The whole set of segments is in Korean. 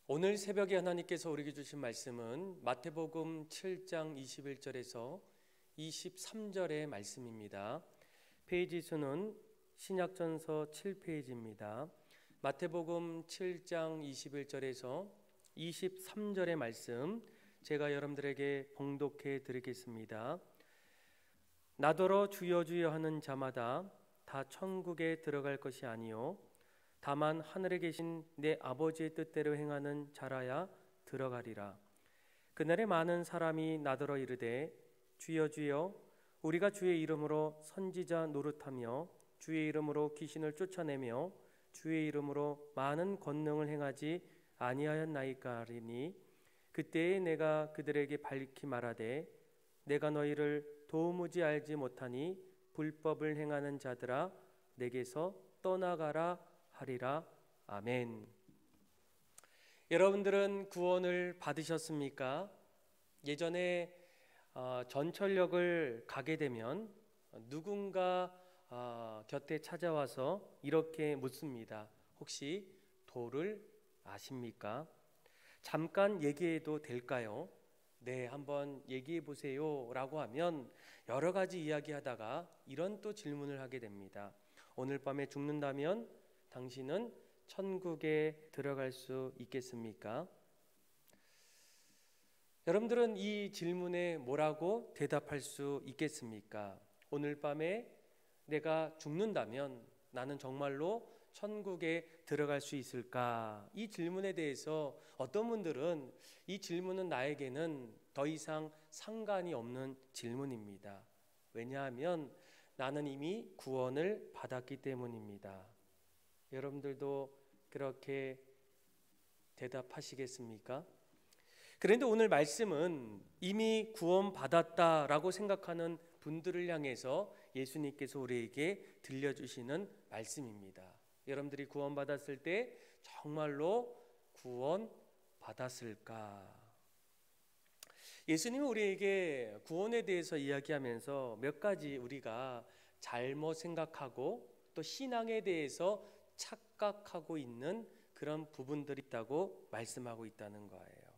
오늘 새벽에 하나님께서 우리에게 주신 말씀은 마태복음 7장 21절에서 23절의 말씀입니다. 페이지 수는 신약전서 7페이지입니다. 마태복음 7장 21절에서 23절의 말씀 제가 여러분들에게 봉독해 드리겠습니다. 나더러 주여 주여 하는 자마다 다 천국에 들어갈 것이 아니요 다만 하늘에 계신 내 아버지의 뜻대로 행하는 자라야 들어가리라. 그날에 많은 사람이 나더러 이르되 주여 주여 우리가 주의 이름으로 선지자 노릇하며 주의 이름으로 귀신을 쫓아내며 주의 이름으로 많은 권능을 행하지 아니하였나이까 하리니 그때에 내가 그들에게 밝히 말하되 내가 너희를 도무지 알지 못하니 불법을 행하는 자들아 내게서 떠나가라 하리라. 아멘. 여러분들은 구원을 받으셨습니까? 예전에 전철역을 가게 되면 누군가 곁에 찾아와서 이렇게 묻습니다. 혹시 도를 아십니까? 잠깐 얘기해도 될까요? 네, 한번 얘기해 보세요 라고 하면 여러 가지 이야기하다가 이런 또 질문을 하게 됩니다. 오늘 밤에 죽는다면 당신은 천국에 들어갈 수 있겠습니까? 여러분들은 이 질문에 뭐라고 대답할 수 있겠습니까? 오늘 밤에 내가 죽는다면 나는 정말로 천국에 들어갈 수 있을까? 이 질문에 대해서 어떤 분들은 이 질문은 나에게는 더 이상 상관이 없는 질문입니다. 왜냐하면 나는 이미 구원을 받았기 때문입니다. 여러분들도 그렇게 대답하시겠습니까? 그런데 오늘 말씀은 이미 구원받았다라고 생각하는 분들을 향해서 예수님께서 우리에게 들려주시는 말씀입니다. 여러분들이 구원받았을 때 정말로 구원받았을까? 예수님이 우리에게 구원에 대해서 이야기하면서 몇 가지 우리가 잘못 생각하고 또 신앙에 대해서 착각하고 있는 그런 부분들이 있다고 말씀하고 있다는 거예요.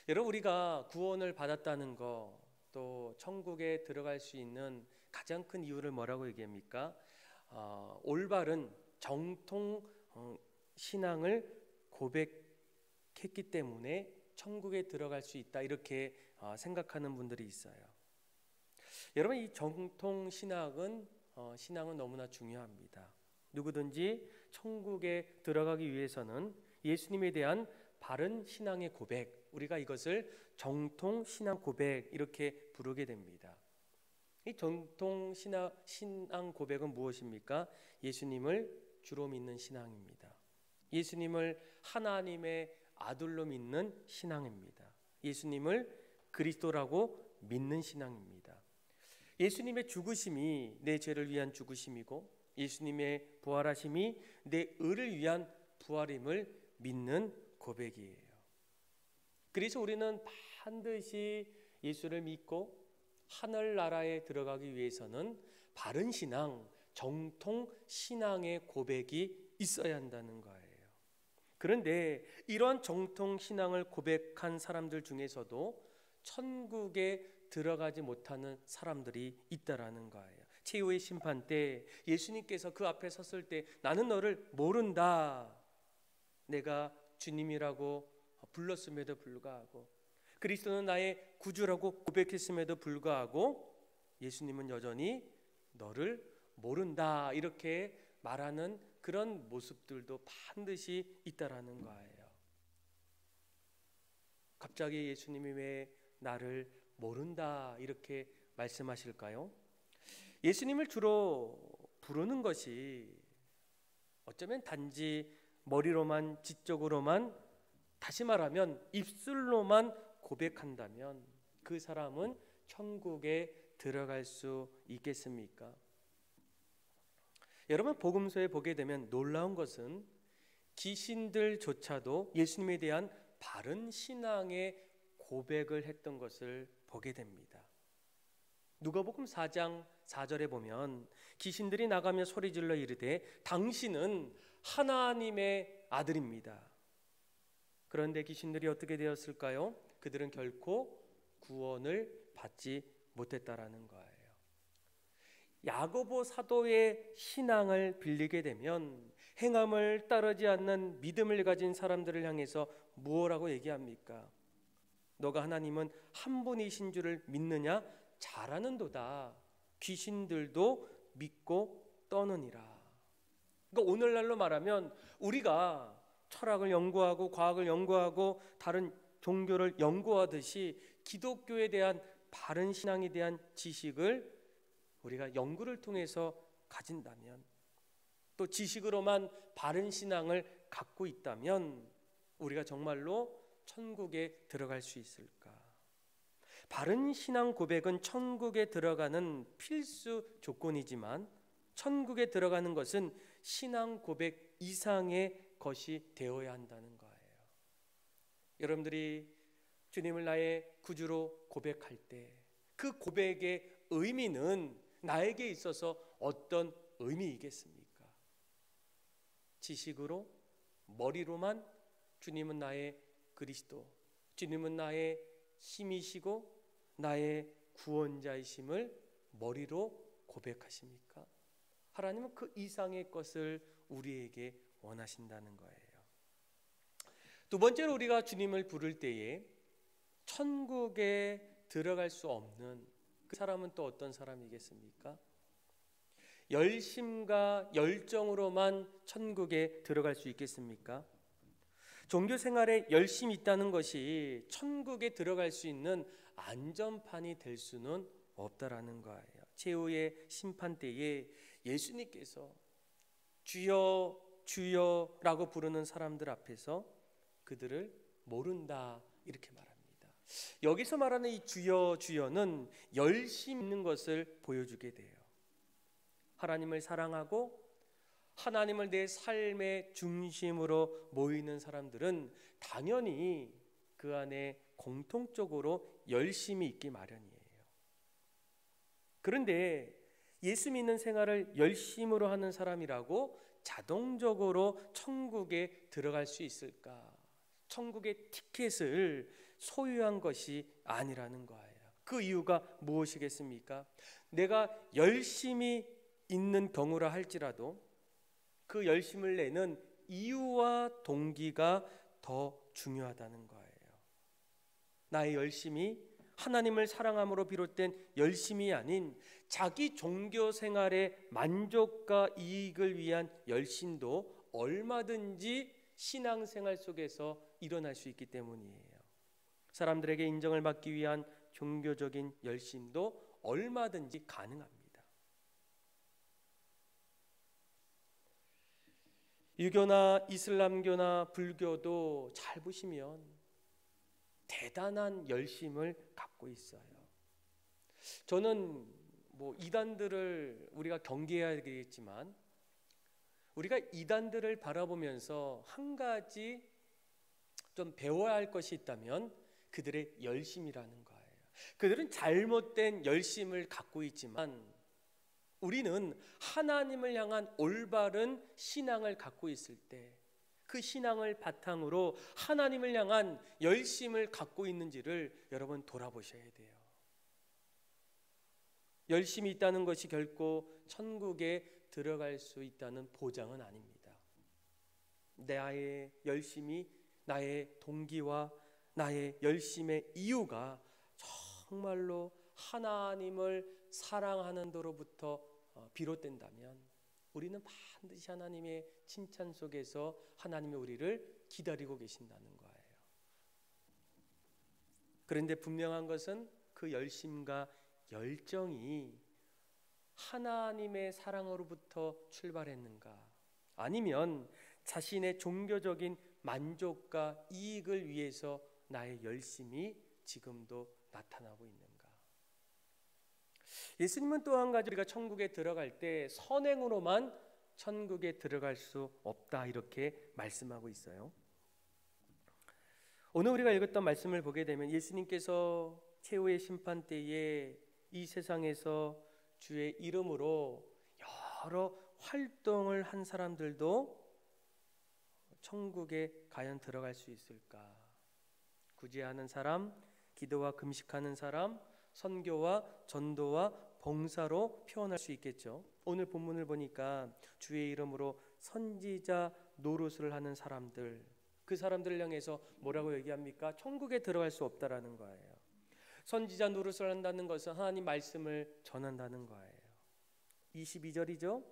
여러분, 우리가 구원을 받았다는 거, 또 천국에 들어갈 수 있는 가장 큰 이유를 뭐라고 얘기합니까? 올바른 정통 신앙을 고백했기 때문에 천국에 들어갈 수 있다, 이렇게 생각하는 분들이 있어요. 여러분, 이 정통 신앙은 너무나 중요합니다. 누구든지 천국에 들어가기 위해서는 예수님에 대한 바른 신앙의 고백, 우리가 이것을 정통 신앙 고백 이렇게 부르게 됩니다. 이 정통 신앙 고백은 무엇입니까? 예수님을 주로 믿는 신앙입니다. 예수님을 하나님의 아들로 믿는 신앙입니다. 예수님을 그리스도라고 믿는 신앙입니다. 예수님의 죽으심이 내 죄를 위한 죽으심이고 예수님의 부활하심이 내 의를 위한 부활임을 믿는 고백이에요. 그래서 우리는 반드시 예수를 믿고 하늘나라에 들어가기 위해서는 바른 신앙, 정통 신앙의 고백이 있어야 한다는 거예요. 그런데 이런 정통 신앙을 고백한 사람들 중에서도 천국에 들어가지 못하는 사람들이 있다라는 거예요. 최후의 심판 때 예수님께서 그 앞에 섰을 때 나는 너를 모른다. 내가 주님이라고 불렀음에도 불구하고 그리스도는 나의 구주라고 고백했음에도 불구하고 예수님은 여전히 너를 모른다 이렇게 말하는 그런 모습들도 반드시 있다라는 거예요. 갑자기 예수님이 왜 나를 모른다 이렇게 말씀하실까요? 예수님을 주로 부르는 것이 어쩌면 단지 머리로만 지적으로만 다시 말하면 입술로만 고백한다면 그 사람은 천국에 들어갈 수 있겠습니까? 여러분, 복음서에 보게 되면 놀라운 것은 귀신들조차도 예수님에 대한 바른 신앙의 고백을 했던 것을 보게 됩니다. 누가복음 4장 4절에 보면 귀신들이 나가며 소리질러 이르되 당신은 하나님의 아들입니다. 그런데 귀신들이 어떻게 되었을까요? 그들은 결코 구원을 받지 못했다라는 거예요. 야고보 사도의 신앙을 빌리게 되면 행함을 따르지 않는 믿음을 가진 사람들을 향해서 무엇라고 얘기합니까? 너가 하나님은 한 분이신 줄을 믿느냐? 잘하는도다. 귀신들도 믿고 떠느니라. 그러니까 오늘날로 말하면 우리가 철학을 연구하고 과학을 연구하고 다른 종교를 연구하듯이 기독교에 대한 바른 신앙에 대한 지식을 우리가 연구를 통해서 가진다면, 또 지식으로만 바른 신앙을 갖고 있다면 우리가 정말로 천국에 들어갈 수 있을까? 바른 신앙 고백은 천국에 들어가는 필수 조건이지만 천국에 들어가는 것은 신앙 고백 이상의 것이 되어야 한다는 거예요. 여러분들이 주님을 나의 구주로 고백할 때 그 고백의 의미는 나에게 있어서 어떤 의미이겠습니까? 지식으로, 머리로만 주님은 나의 그리스도, 주님은 나의 힘이시고 나의 구원자이심을 머리로 고백하십니까? 하나님은 그 이상의 것을 우리에게 원하신다는 거예요. 두 번째로 우리가 주님을 부를 때에 천국에 들어갈 수 없는 그 사람은 또 어떤 사람이겠습니까? 열심과 열정으로만 천국에 들어갈 수 있겠습니까? 종교 생활에 열심이 있다는 것이 천국에 들어갈 수 있는 안전판이 될 수는 없다라는 거예요. 최후의 심판 때에 예수님께서 주여 주여라고 부르는 사람들 앞에서 그들을 모른다 이렇게 말합니다. 여기서 말하는 이 주여 주여는 열심 있는 것을 보여주게 돼요. 하나님을 사랑하고 하나님을 내 삶의 중심으로 모이는 사람들은 당연히 그 안에 공통적으로 열심이 있기 마련이에요. 그런데 예수 믿는 생활을 열심으로 하는 사람이라고 자동적으로 천국에 들어갈 수 있을까? 천국의 티켓을 소유한 것이 아니라는 거예요. 그 이유가 무엇이겠습니까? 내가 열심히 있는 경우라 할지라도 그 열심을 내는 이유와 동기가 더 중요하다는 거예요. 나의 열심이 하나님을 사랑함으로 비롯된 열심이 아닌 자기 종교 생활의 만족과 이익을 위한 열심도 얼마든지 신앙생활 속에서 일어날 수 있기 때문이에요. 사람들에게 인정을 받기 위한 종교적인 열심도 얼마든지 가능합니다. 유교나 이슬람교나 불교도 잘 보시면 대단한 열심을 갖고 있어요. 저는 이단들을 우리가 경계해야 되겠지만 우리가 이단들을 바라보면서 한 가지 좀 배워야 할 것이 있다면 그들의 열심이라는 거예요. 그들은 잘못된 열심을 갖고 있지만 우리는 하나님을 향한 올바른 신앙을 갖고 있을 때 그 신앙을 바탕으로 하나님을 향한 열심을 갖고 있는지를 여러분 돌아보셔야 돼요. 열심이 있다는 것이 결코 천국에 들어갈 수 있다는 보장은 아닙니다. 나의 열심이 나의 동기와 나의 열심의 이유가 정말로 하나님을 사랑하는 도로부터 비롯된다면 우리는 반드시 하나님의 칭찬 속에서 하나님이 우리를 기다리고 계신다는 거예요. 그런데 분명한 것은 그 열심과 열정이 하나님의 사랑으로부터 출발했는가 아니면 자신의 종교적인 만족과 이익을 위해서 나의 열심이 지금도 나타나고 있는가? 예수님은 또 한 가지 우리가 천국에 들어갈 때 선행으로만 천국에 들어갈 수 없다 이렇게 말씀하고 있어요. 오늘 우리가 읽었던 말씀을 보게 되면 예수님께서 최후의 심판 때에 이 세상에서 주의 이름으로 여러 활동을 한 사람들도 천국에 과연 들어갈 수 있을까? 구제하는 사람, 기도와 금식하는 사람, 선교와 전도와 봉사로 표현할 수 있겠죠. 오늘 본문을 보니까 주의 이름으로 선지자 노릇을 하는 사람들, 그 사람들을 향해서 뭐라고 얘기합니까? 천국에 들어갈 수 없다라는 거예요. 선지자 노릇을 한다는 것은 하나님 말씀을 전한다는 거예요. 22절이죠.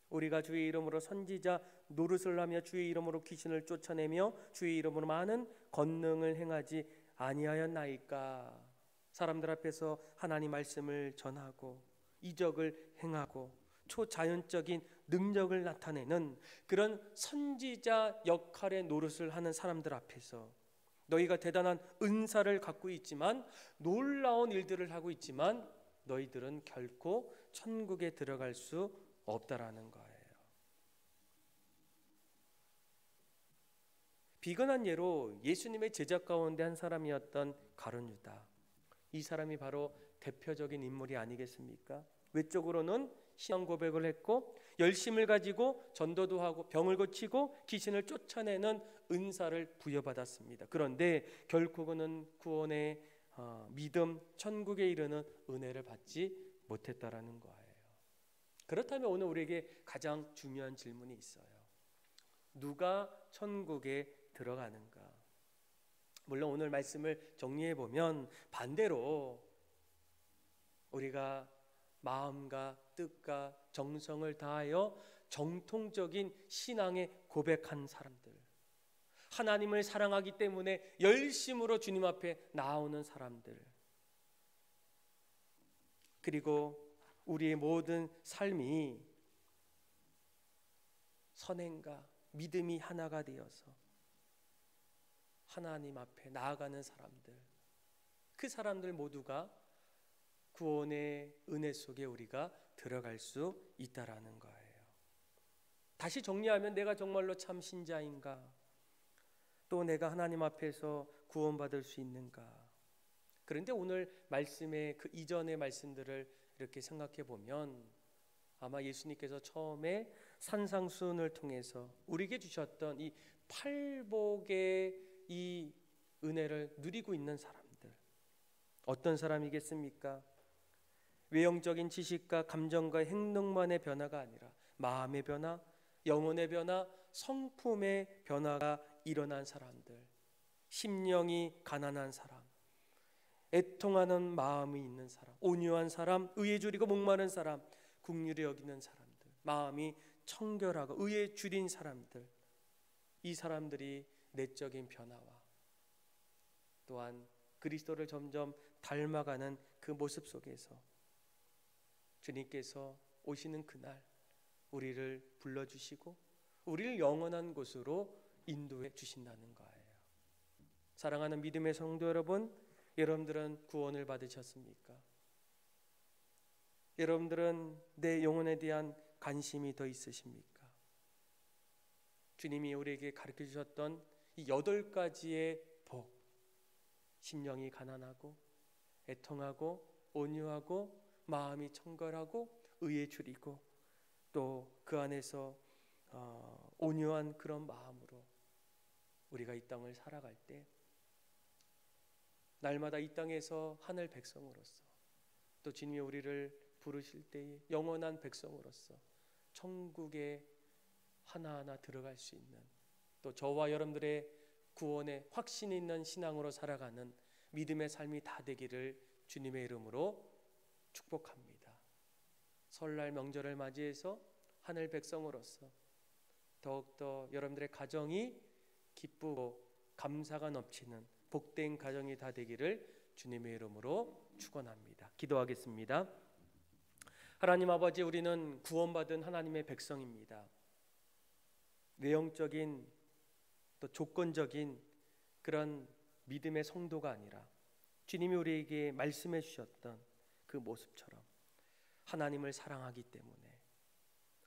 우리가 주의 이름으로 선지자 노릇을 하며 주의 이름으로 귀신을 쫓아내며 주의 이름으로 많은 권능을 행하지 아니하였나이까. 사람들 앞에서 하나님 말씀을 전하고 이적을 행하고 초자연적인 능력을 나타내는 그런 선지자 역할의 노릇을 하는 사람들 앞에서 너희가 대단한 은사를 갖고 있지만, 놀라운 일들을 하고 있지만 너희들은 결코 천국에 들어갈 수 없다라는 거예요. 비근한 예로 예수님의 제자 가운데 한 사람이었던 가룟 유다, 이 사람이 바로 대표적인 인물이 아니겠습니까? 외적으로는 신앙 고백을 했고 열심을 가지고 전도도 하고 병을 고치고 귀신을 쫓아내는 은사를 부여받았습니다. 그런데 결코 그는 구원의 믿음, 천국에 이르는 은혜를 받지 못했다라는 거예요. 그렇다면 오늘 우리에게 가장 중요한 질문이 있어요. 누가 천국에 들어가는가? 물론 오늘 말씀을 정리해 보면 반대로 우리가 마음과 뜻과 정성을 다하여 정통적인 신앙에 고백한 사람들, 하나님을 사랑하기 때문에 열심으로 주님 앞에 나오는 사람들, 그리고 우리의 모든 삶이 선행과 믿음이 하나가 되어서 하나님 앞에 나아가는 사람들, 그 사람들 모두가 구원의 은혜 속에 우리가 들어갈 수 있다라는 거예요. 다시 정리하면 내가 정말로 참 신자인가? 또 내가 하나님 앞에서 구원받을 수 있는가? 그런데 오늘 말씀의 그 이전의 말씀들을 이렇게 생각해 보면 아마 예수님께서 처음에 산상수훈을 통해서 우리에게 주셨던 이 팔복의 이 은혜를 누리고 있는 사람들, 어떤 사람이겠습니까? 외형적인 지식과 감정과 행동만의 변화가 아니라 마음의 변화, 영혼의 변화, 성품의 변화가 일어난 사람들, 심령이 가난한 사람, 애통하는 마음이 있는 사람, 온유한 사람, 의에 줄이고 목마른 사람, 긍휼히 여기는 사람들, 마음이 청결하고 의에 줄인 사람들, 이 사람들이 내적인 변화와 또한 그리스도를 점점 닮아가는 그 모습 속에서 주님께서 오시는 그날 우리를 불러주시고 우리를 영원한 곳으로 인도해 주신다는 거예요. 사랑하는 믿음의 성도 여러분, 여러분들은 구원을 받으셨습니까? 여러분들은 내 영혼에 대한 관심이 더 있으십니까? 주님이 우리에게 가르쳐 주셨던 이 8가지의 복, 심령이 가난하고 애통하고 온유하고 마음이 청결하고 의에 줄이고 또 그 안에서 온유한 그런 마음으로 우리가 이 땅을 살아갈 때 날마다 이 땅에서 하늘 백성으로서 또 주님이 우리를 부르실 때에 영원한 백성으로서 천국에 하나하나 들어갈 수 있는, 또 저와 여러분들의 구원에 확신 있는 신앙으로 살아가는 믿음의 삶이 다 되기를 주님의 이름으로 축복합니다. 설날 명절을 맞이해서 하늘 백성으로서 더욱더 여러분들의 가정이 기쁘고 감사가 넘치는 복된 가정이 다 되기를 주님의 이름으로 축원합니다. 기도하겠습니다. 하나님 아버지, 우리는 구원받은 하나님의 백성입니다. 외형적인 또 조건적인 그런 믿음의 성도가 아니라 주님이 우리에게 말씀해 주셨던 그 모습처럼 하나님을 사랑하기 때문에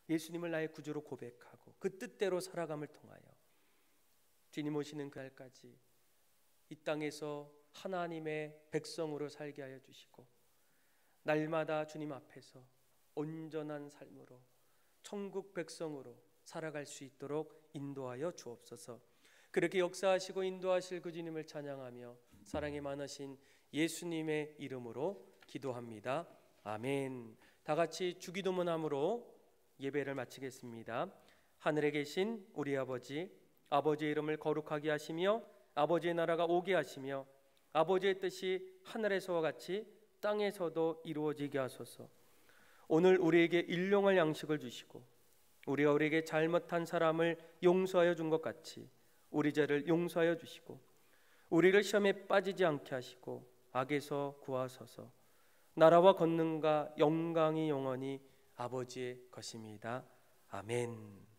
예수님을 나의 구주로 고백하고 그 뜻대로 살아감을 통하여 주님 오시는 그날까지 이 땅에서 하나님의 백성으로 살게 하여 주시고 날마다 주님 앞에서 온전한 삶으로 천국 백성으로 살아갈 수 있도록 인도하여 주옵소서. 그렇게 역사하시고 인도하실 그 주님을 찬양하며 사랑이 많으신 예수님의 이름으로 기도합니다. 아멘. 다 같이 주기도문함으로 예배를 마치겠습니다. 하늘에 계신 우리 아버지, 아버지의 이름을 거룩하게 하시며 아버지의 나라가 오게 하시며 아버지의 뜻이 하늘에서와 같이 땅에서도 이루어지게 하소서. 오늘 우리에게 일용할 양식을 주시고 우리가 우리에게 잘못한 사람을 용서하여 준 것 같이 우리 죄를 용서하여 주시고 우리를 시험에 빠지지 않게 하시고 악에서 구하소서. 나라와 권능과 영광이 영원히 아버지의 것입니다. 아멘.